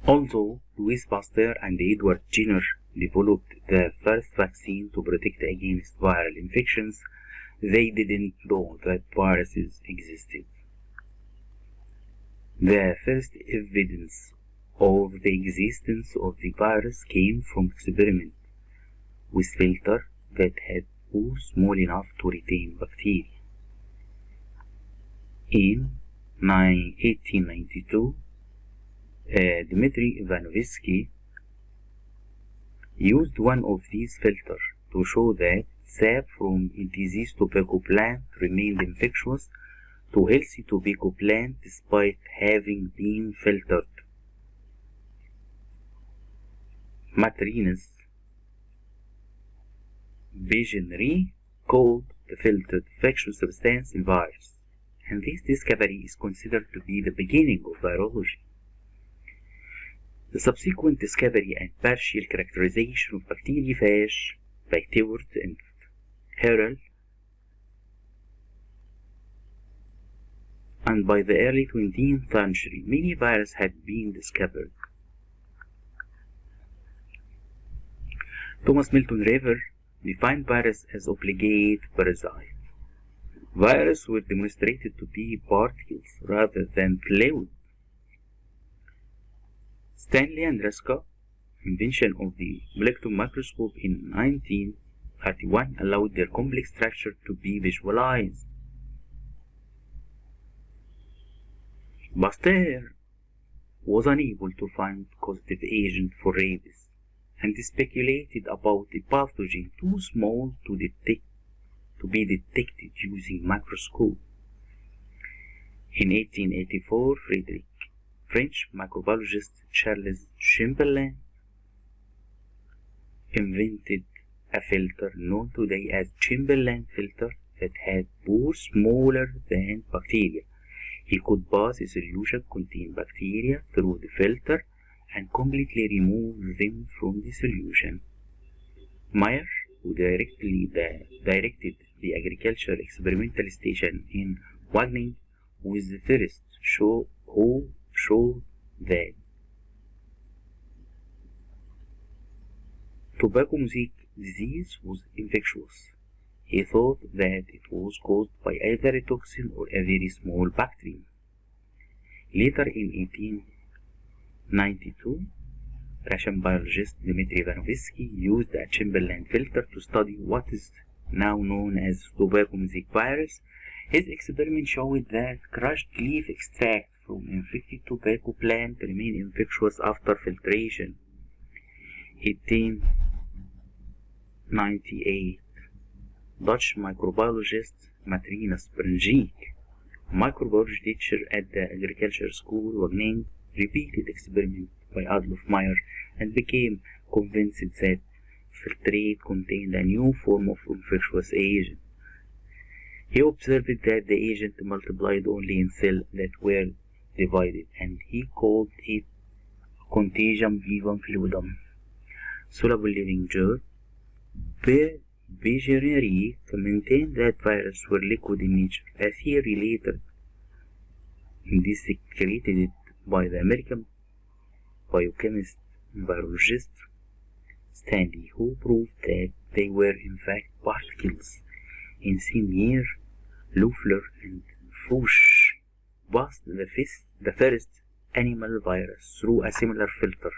Although Louis Pasteur and Edward Jenner developed the first vaccine to protect against viral infections, they didn't know that viruses existed. The first evidence of the existence of the virus came from experiment with filter that had pores small enough to retain bacteria. In 1892, Dmitry Ivanovsky used one of these filters to show that sap from a diseased tobacco plant remained infectious to healthy tobacco plant despite having been filtered. Matrinus Begenry called the filtered infectious substance a virus, and this discovery is considered to be the beginning of virology. The subsequent discovery and partial characterization of bacteriophage by Tewart and Harrell, and by the early 20th century, many viruses had been discovered. Thomas Milton River defined virus as obligate parasite. Viruses were demonstrated to be particles rather than fluid. Stanley and Ruska invention of the molecular microscope in 1931 allowed their complex structure to be visualized. Pasteur was unable to find causative agent for rabies and speculated about a pathogen too small to be detected using microscope. In 1884, French microbiologist Charles Chamberlain invented a filter known today as Chamberlain filter that had pores smaller than bacteria. He could pass a solution containing bacteria through the filter and completely remove them from the solution. Meyer, who directed the agricultural experimental station in Wageningen, was the first who showed that tobacco mosaic disease was infectious. He thought that it was caused by either a toxin or a very small bacterium. Later in 1892, Russian biologist Dmitry Ivanovsky used a Chamberlain filter to study what is now known as tobacco mosaic virus. His experiment showed that crushed leaf extract from infected tobacco plant remain infectious after filtration. 1898, Dutch microbiologist Matrinus Begenry, microbiology teacher at the agriculture school Wageningen, repeated experiment by Adolf Meyer and became convinced that filtrate contained a new form of infectious agent. He observed that the agent multiplied only in cells that were divided, and he called it contagium vivum fluidum, soluble living germ. Begenry maintained that viruses were liquid in nature, a theory later discredited by the American biochemist and virologist Stanley, who proved that they were in fact particles. In same year, Loeffler and Fuchs passed the first animal virus through a similar filter.